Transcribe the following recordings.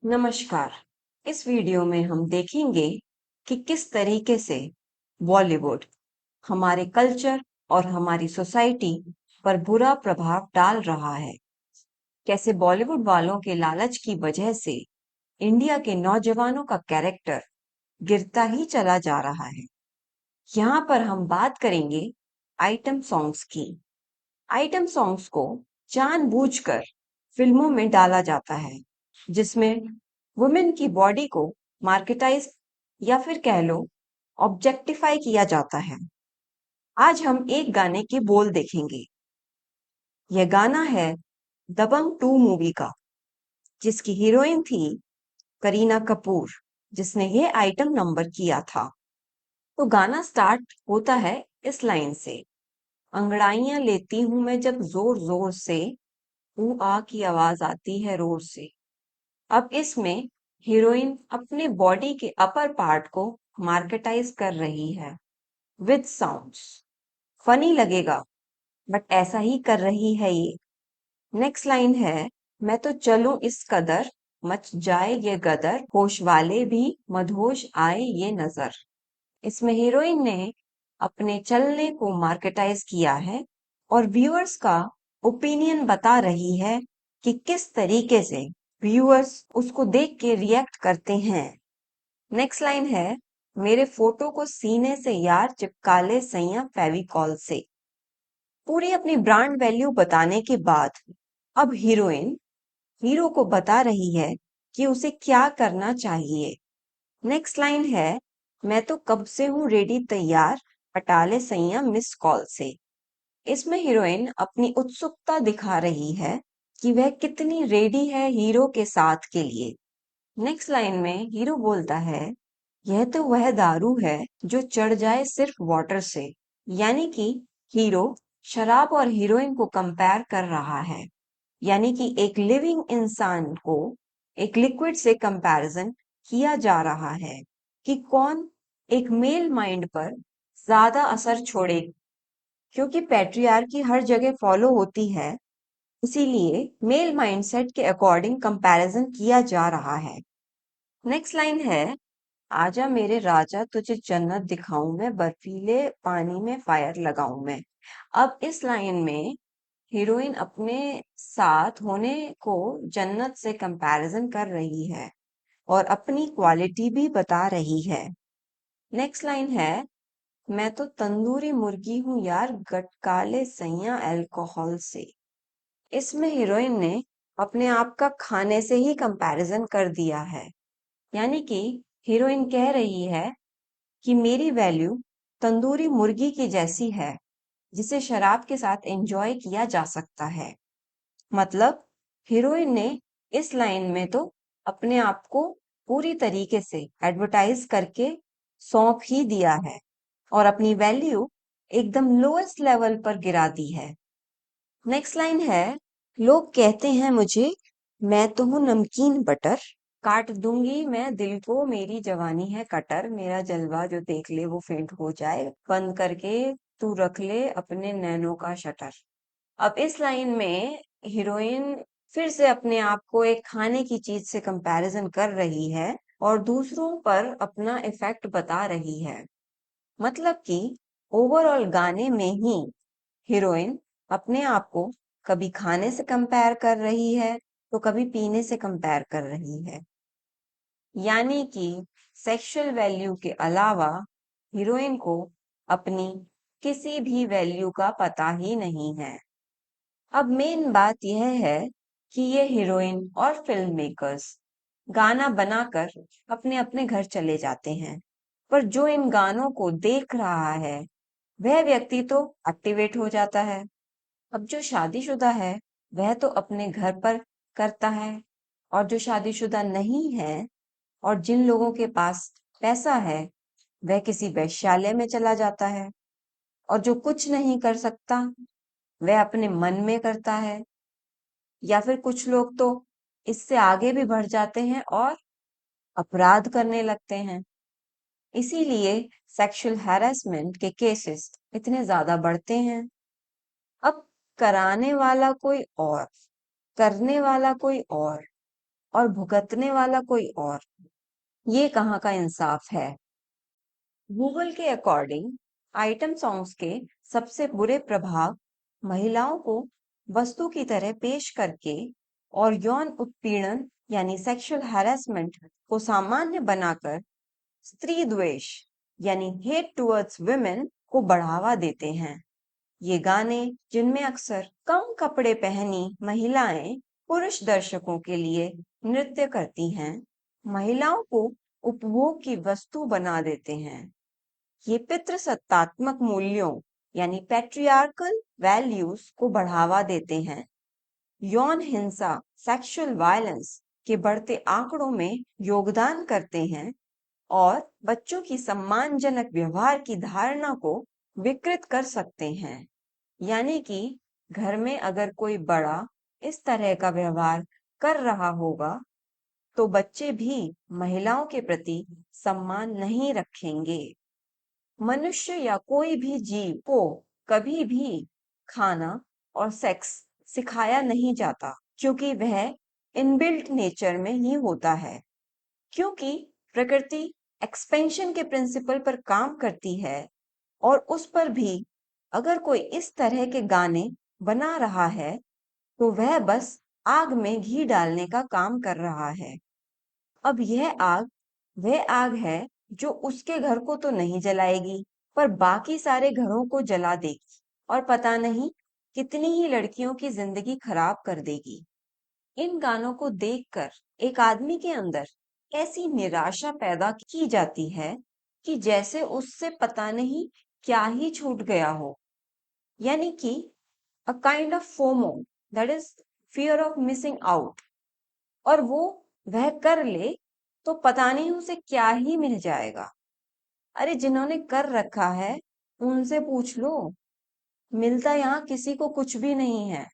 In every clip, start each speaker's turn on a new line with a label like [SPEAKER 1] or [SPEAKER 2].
[SPEAKER 1] नमस्कार। इस वीडियो में हम देखेंगे कि किस तरीके से बॉलीवुड हमारे कल्चर और हमारी सोसाइटी पर बुरा प्रभाव डाल रहा है। कैसे बॉलीवुड वालों के लालच की वजह से इंडिया के नौजवानों का कैरेक्टर गिरता ही चला जा रहा है। यहाँ पर हम बात करेंगे आइटम सॉन्ग्स की। आइटम सॉन्ग्स को जानबूझकर फिल्मों में डाला जाता है, जिसमें वुमेन की बॉडी को मार्केटाइज या फिर कह लो ऑब्जेक्टिफाई किया जाता है। आज हम एक गाने के बोल देखेंगे। यह गाना है दबंग 2 मूवी का, जिसकी हीरोइन थी करीना कपूर, जिसने ये आइटम नंबर किया था। तो गाना स्टार्ट होता है इस लाइन से। अंगड़ाइयां लेती हूं मैं जब जोर जोर से, ऊ आ की आवाज आती है रोड से। अब इसमें हीरोइन अपने बॉडी के अपर पार्ट को मार्केटाइज कर रही है विद साउंड्स। फनी लगेगा, बट ऐसा ही कर रही है ये। नेक्स्ट लाइन है, मैं तो चलूं इस कदर, मच जाए ये गदर, होश वाले भी मदहोश आए ये नजर। इसमें हीरोइन ने अपने चलने को मार्केटाइज किया है और व्यूअर्स का ओपिनियन बता रही है कि किस तरीके से व्यूअर्स उसको देख के रिएक्ट करते हैं। नेक्स्ट लाइन है, मेरे फोटो को सीने से यार चिपका ले सैया फेविकॉल से। पूरी अपनी ब्रांड वैल्यू बताने के बाद अब हीरोइन हीरो को बता रही है कि उसे क्या करना चाहिए। नेक्स्ट लाइन है, मैं तो कब से हूँ रेडी तैयार, पटा ले सैया मिस कॉल से। इसमें हीरोइन अपनी उत्सुकता दिखा रही है कि वह कितनी रेडी है हीरो के साथ के लिए। नेक्स्ट लाइन में हीरो बोलता है, यह तो वह दारू है जो चढ़ जाए सिर्फ वाटर से। यानी कि हीरो शराब और हीरोइन को कंपेयर कर रहा है। यानी कि एक लिविंग इंसान को एक लिक्विड से कंपैरिजन किया जा रहा है कि कौन एक मेल माइंड पर ज्यादा असर छोड़े। क्योंकि पैट्रियार्की हर जगह फॉलो होती है, इसीलिए मेल माइंडसेट के अकॉर्डिंग कंपैरिजन किया जा रहा है। नेक्स्ट लाइन है, आजा मेरे राजा तुझे जन्नत दिखाऊं मैं, बर्फीले पानी में फायर लगाऊं मैं। अब इस लाइन में हीरोइन अपने साथ होने को जन्नत से कंपैरिजन कर रही है और अपनी क्वालिटी भी बता रही है। नेक्स्ट लाइन है, मैं तो तंदूरी मुर्गी हूं यार, गटकाले सैया अल्कोहल से। इसमें हीरोइन ने अपने आप का खाने से ही कंपैरिजन कर दिया है। यानी कि हीरोइन कह रही है कि मेरी वैल्यू तंदूरी मुर्गी की जैसी है, जिसे शराब के साथ एंजॉय किया जा सकता है। मतलब हीरोइन ने इस लाइन में तो अपने आप को पूरी तरीके से एडवर्टाइज करके सौंप ही दिया है और अपनी वैल्यू एकदम लोएस्ट लेवल पर गिरा दी है। नेक्स्ट लाइन है, लोग कहते हैं मुझे मैं तो हूँ नमकीन बटर, काट दूंगी मैं दिल को, मेरी जवानी है कटर, मेरा जलवा जो देख ले वो फेंट हो जाए, बंद करके तू रख ले अपने नैनों का शटर। अब इस लाइन में हीरोइन फिर से अपने आप को एक खाने की चीज से कंपैरिजन कर रही है और दूसरों पर अपना इफेक्ट बता रही है। मतलब कि ओवरऑल गाने में ही हीरोइन अपने आप को कभी खाने से कंपेयर कर रही है तो कभी पीने से कंपेयर कर रही है। यानी कि सेक्सुअल वैल्यू के अलावा हीरोइन को अपनी किसी भी वैल्यू का पता ही नहीं है। अब मेन बात यह है कि ये हीरोइन और फिल्म मेकर्स गाना बनाकर अपने अपने घर चले जाते हैं, पर जो इन गानों को देख रहा है वह व्यक्ति तो एक्टिवेट हो जाता है। अब जो शादीशुदा है वह तो अपने घर पर करता है, और जो शादीशुदा नहीं है और जिन लोगों के पास पैसा है वह किसी वैश्यालय में चला जाता है, और जो कुछ नहीं कर सकता वह अपने मन में करता है। या फिर कुछ लोग तो इससे आगे भी बढ़ जाते हैं और अपराध करने लगते हैं। इसीलिए सेक्सुअल हैरेसमेंट के केसेस इतने ज्यादा बढ़ते हैं। अब कराने वाला कोई और, करने वाला कोई और। और भुगतने वाला कोई और। ये कहाँ का इंसाफ है। गूगल के अकॉर्डिंग आइटम सॉन्ग्स के सबसे बुरे प्रभाव महिलाओं को वस्तु की तरह पेश करके और यौन उत्पीड़न यानी सेक्सुअल हैरेसमेंट को सामान्य बनाकर स्त्री द्वेष यानी हेट टुवर्ड्स वुमेन को बढ़ावा देते हैं। ये गाने जिनमें अक्सर कम कपड़े पहनी महिलाएं पुरुष दर्शकों के लिए नृत्य करती हैं, महिलाओं को उपभोग की वस्तु बना देते हैं। ये पितृसत्तात्मक मूल्यों यानी पैट्रियार्कल वैल्यूज को बढ़ावा देते हैं। यौन हिंसा सेक्सुअल वायलेंस के बढ़ते आंकड़ों में योगदान करते हैं और बच्चों की सम्मानजनक व्यवहार की धारणा को विकृत कर सकते हैं। यानी कि घर में अगर कोई बड़ा इस तरह का व्यवहार कर रहा होगा तो बच्चे भी महिलाओं के प्रति सम्मान नहीं रखेंगे। मनुष्य या कोई भी जीव को कभी भी खाना और सेक्स सिखाया नहीं जाता क्योंकि वह इनबिल्ट नेचर में ही होता है। क्योंकि प्रकृति एक्सपेंशन के प्रिंसिपल पर काम करती है और उस पर भी अगर कोई इस तरह के गाने बना रहा है तो वह बस आग में घी डालने का काम कर रहा है। अब यह आग वह आग है जो उसके घर को तो नहीं जलाएगी पर बाकी सारे घरों को जला देगी और पता नहीं कितनी ही लड़कियों की जिंदगी खराब कर देगी। इन गानों को देखकर एक आदमी के अंदर ऐसी निराशा पैदा की जाती है कि जैसे उससे पता नहीं क्या ही छूट गया हो। यानी कि a kind of FOMO, that is fear of missing out. और वो वह कर ले तो पता नहीं उसे क्या ही मिल जाएगा। अरे जिन्होंने कर रखा है उनसे पूछ लो, मिलता यहाँ किसी को कुछ भी नहीं है।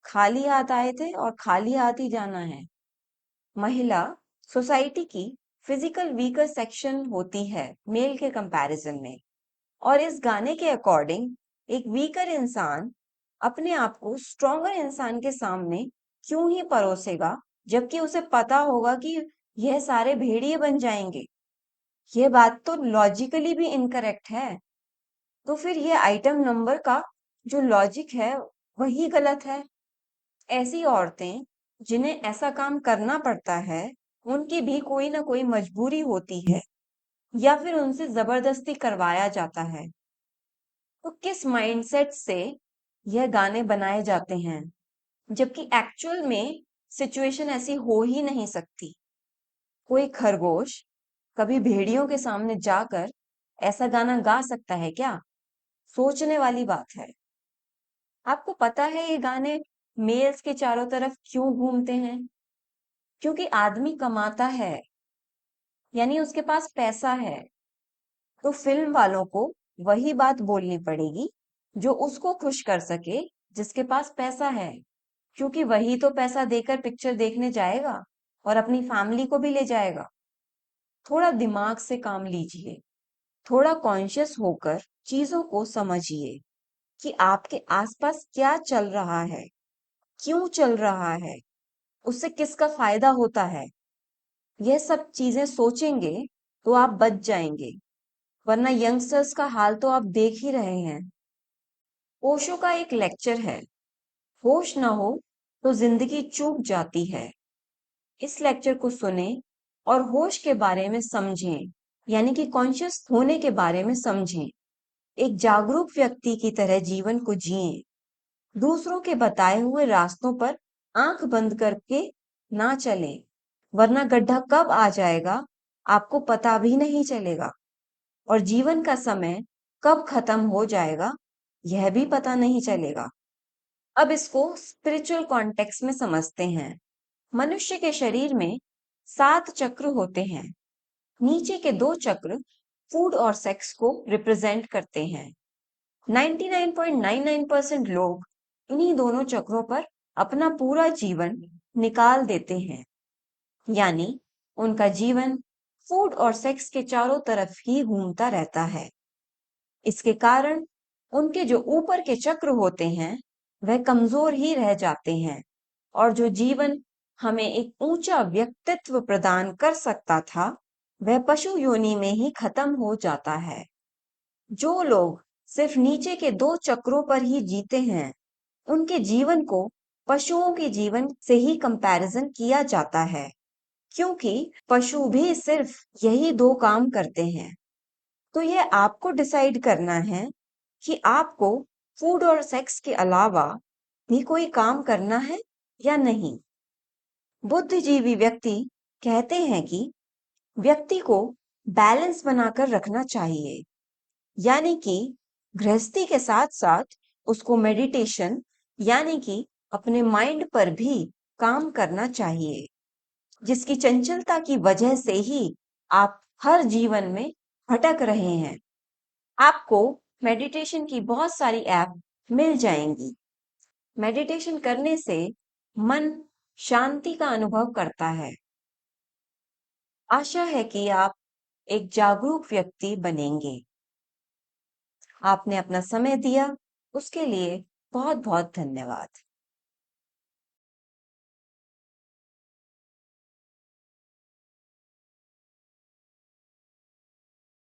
[SPEAKER 1] खाली हाथ आए थे और खाली हाथ ही जाना है। महिला सोसाइटी की फिजिकल वीकर सेक्शन होती है मेल के कंपैरिजन में, और इस गाने के अकॉर्डिंग एक वीकर इंसान अपने आप को स्ट्रॉन्गर इंसान के सामने क्यों ही परोसेगा जबकि उसे पता होगा कि यह सारे भेड़िए बन जाएंगे। यह बात तो लॉजिकली भी इनकरेक्ट है। तो फिर यह आइटम नंबर का जो लॉजिक है वही गलत है। ऐसी औरतें जिन्हें ऐसा काम करना पड़ता है उनकी भी कोई ना कोई मजबूरी होती है या फिर उनसे जबरदस्ती करवाया जाता है। तो किस माइंडसेट से यह गाने बनाए जाते हैं जबकि एक्चुअल में सिचुएशन ऐसी हो ही नहीं सकती। कोई खरगोश कभी भेड़ियों के सामने जाकर ऐसा गाना गा सकता है क्या? सोचने वाली बात है। आपको पता है ये गाने मेल्स के चारों तरफ क्यों घूमते हैं? क्योंकि आदमी कमाता है, यानी उसके पास पैसा है। तो फिल्म वालों को वही बात बोलनी पड़ेगी जो उसको खुश कर सके जिसके पास पैसा है, क्योंकि वही तो पैसा देकर पिक्चर देखने जाएगा और अपनी फैमिली को भी ले जाएगा। थोड़ा दिमाग से काम लीजिए, थोड़ा कॉन्शियस होकर चीजों को समझिए कि आपके आसपास क्या चल रहा है, क्यों चल रहा है, उससे किसका फायदा होता है। यह सब चीजें सोचेंगे तो आप बच जाएंगे, वरना यंगस्टर्स का हाल तो आप देख ही रहे हैं। ओशो का एक लेक्चर है, होश ना हो तो जिंदगी चूक जाती है। इस लेक्चर को सुने और होश के बारे में समझें, यानी कि कॉन्शियस होने के बारे में समझें। एक जागरूक व्यक्ति की तरह जीवन को जिएं। दूसरों के बताए हुए रास्तों पर आंख बंद करके ना चलें, वरना गड्ढा कब आ जाएगा आपको पता भी नहीं चलेगा, और जीवन का समय कब खत्म हो जाएगा यह भी पता नहीं चलेगा। अब इसको स्पिरिचुअल कॉन्टेक्स्ट में समझते हैं। मनुष्य के शरीर में 7 चक्र होते हैं। नीचे के 2 चक्र फूड और सेक्स को रिप्रेजेंट करते हैं। 99.99% लोग इन्हीं दोनों चक्रों पर अपना पूरा जीवन निकाल देते हैं, यानी उनका जीवन फूड और सेक्स के चारों तरफ ही घूमता रहता है। इसके कारण उनके जो ऊपर के चक्र होते हैं वह कमजोर ही रह जाते हैं और जो जीवन हमें एक ऊंचा व्यक्तित्व प्रदान कर सकता था, वह पशु योनि में ही खत्म हो जाता है। जो लोग सिर्फ नीचे के दो चक्रों पर ही जीते हैं, उनके जीवन को पशुओं के जीवन से ही कंपैरिजन किया जाता है, क्योंकि पशु भी सिर्फ यही दो काम करते हैं। तो यह आपको डिसाइड करना है कि आपको फूड और सेक्स के अलावा भी कोई काम करना है या नहीं। बुद्धिजीवी व्यक्ति कहते हैं कि व्यक्ति को बैलेंस बनाकर रखना चाहिए, यानी कि गृहस्थी के साथ साथ उसको मेडिटेशन यानी कि अपने माइंड पर भी काम करना चाहिए, जिसकी चंचलता की वजह से ही आप हर जीवन में भटक रहे हैं। आपको मेडिटेशन की बहुत सारी ऐप मिल जाएंगी। मेडिटेशन करने से मन शांति का अनुभव करता है। आशा है कि आप एक जागरूक व्यक्ति बनेंगे। आपने अपना समय दिया, उसके लिए बहुत बहुत धन्यवाद।